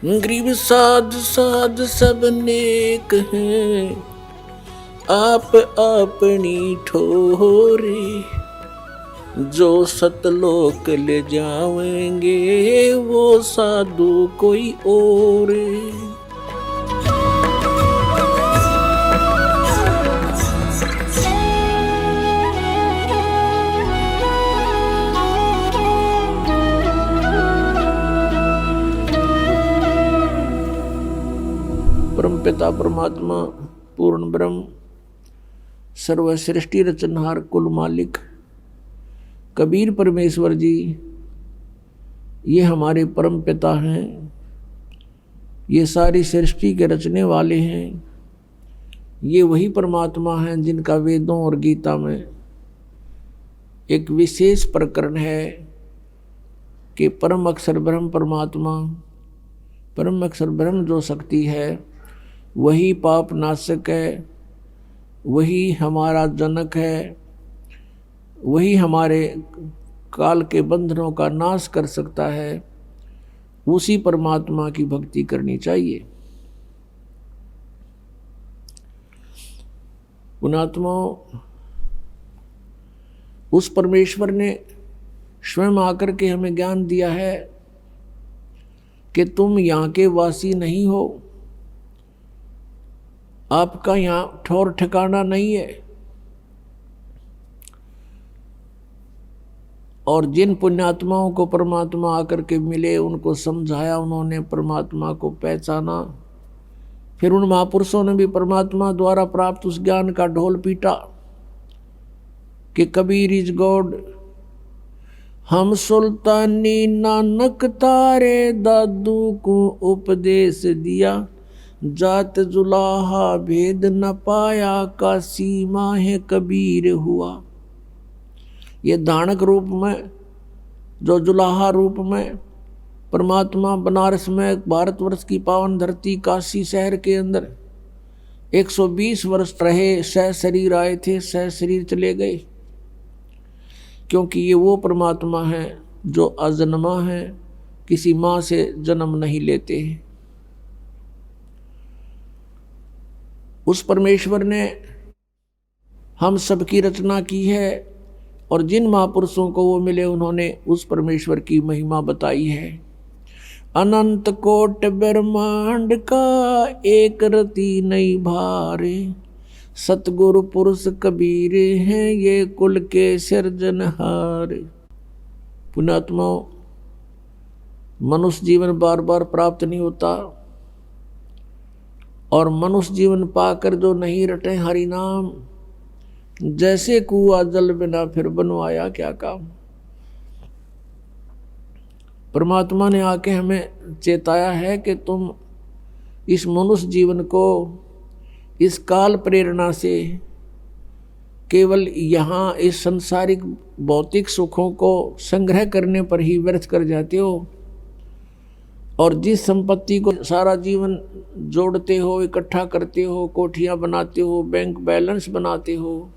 गरीब साध साध सब नेक हैं, आप अपनी ठोरे, जो सतलोक ले जावेंगे वो साधु कोई और। परमपिता परमात्मा पूर्ण ब्रह्म सर्व सृष्टि रचनहार कुल मालिक कबीर परमेश्वर जी, ये हमारे परम पिता हैं, ये सारी सृष्टि के रचने वाले हैं। ये वही परमात्मा हैं जिनका वेदों और गीता में एक विशेष प्रकरण है कि परम अक्षर ब्रह्म परमात्मा, परम अक्षर ब्रह्म जो शक्ति है वही पाप नाशक है, वही हमारा जनक है, वही हमारे काल के बंधनों का नाश कर सकता है। उसी परमात्मा की भक्ति करनी चाहिए। पुणात्माओं, उस परमेश्वर ने स्वयं आकर के हमें ज्ञान दिया है कि तुम यहाँ के वासी नहीं हो, आपका यहाँ ठौर ठिकाना नहीं है। और जिन पुण्यात्माओं को परमात्मा आकर के मिले, उनको समझाया, उन्होंने परमात्मा को पहचाना, फिर उन महापुरुषों ने भी परमात्मा द्वारा प्राप्त उस ज्ञान का ढोल पीटा कि कबीर इज गॉड, हम सुल्तानी नानक तारे दादू को उपदेश दिया, जात जुलाहा भेद न पाया, काशी माहे कबीर हुआ। ये धानक रूप में, जो जुलाहा रूप में परमात्मा बनारस में भारतवर्ष की पावन धरती काशी शहर के अंदर 120 वर्ष रहे, सह शरीर आए थे, सह शरीर चले गए, क्योंकि ये वो परमात्मा है जो अजन्मा है, किसी माँ से जन्म नहीं लेते हैं। उस परमेश्वर ने हम सबकी रचना की है और जिन महापुरुषों को वो मिले उन्होंने उस परमेश्वर की महिमा बताई है। अनंत कोट ब्रह्मांड का एक रति नहीं भारे, सतगुरु पुरुष कबीर हैं ये कुल के सिरजनहार। पुण्यात्माओं, मनुष्य जीवन बार बार प्राप्त नहीं होता, और मनुष्य जीवन पाकर जो नहीं रटे हरि नाम, जैसे कुआ जल बिना फिर बनवाया क्या काम। परमात्मा ने आके हमें चेताया है कि तुम इस मनुष्य जीवन को इस काल प्रेरणा से केवल यहाँ इस संसारिक भौतिक सुखों को संग्रह करने पर ही व्यर्थ कर जाते हो, और जिस संपत्ति को सारा जीवन जोड़ते हो, इकट्ठा करते हो, कोठियाँ बनाते हो, बैंक बैलेंस बनाते हो,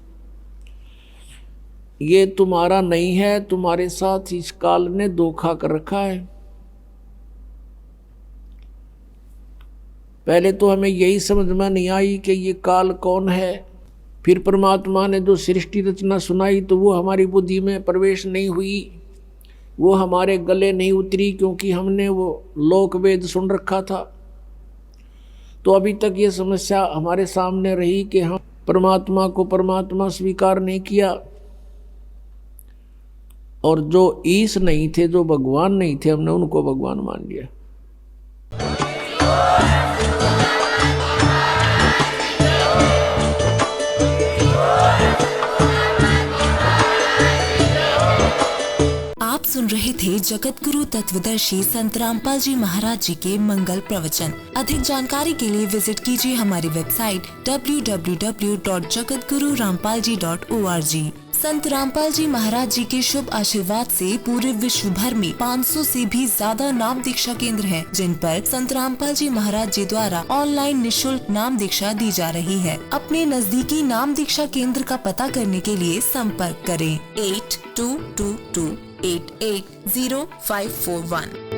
ये तुम्हारा नहीं है, तुम्हारे साथ इस काल ने धोखा कर रखा है। पहले तो हमें यही समझ में नहीं आई कि ये काल कौन है। फिर परमात्मा ने जो सृष्टि रचना सुनाई तो वो हमारी बुद्धि में प्रवेश नहीं हुई, वो हमारे गले नहीं उतरी, क्योंकि हमने वो लोक वेद सुन रखा था। तो अभी तक ये समस्या हमारे सामने रही कि हम परमात्मा को परमात्मा स्वीकार नहीं किया, और जो ईश नहीं थे, जो भगवान नहीं थे, हमने उनको भगवान मान लिया। आप सुन रहे थे जगत गुरु तत्वदर्शी संत रामपाल जी महाराज जी के मंगल प्रवचन। अधिक जानकारी के लिए विजिट कीजिए हमारी वेबसाइट www.jagatgururampalji.org। संत रामपाल जी महाराज जी के शुभ आशीर्वाद से पूरे विश्व भर में 500 से भी ज्यादा नाम दीक्षा केंद्र हैं, जिन पर संत रामपाल जी महाराज जी द्वारा ऑनलाइन निशुल्क नाम दीक्षा दी जा रही है। अपने नजदीकी नाम दीक्षा केंद्र का पता करने के लिए संपर्क करें 8222880541।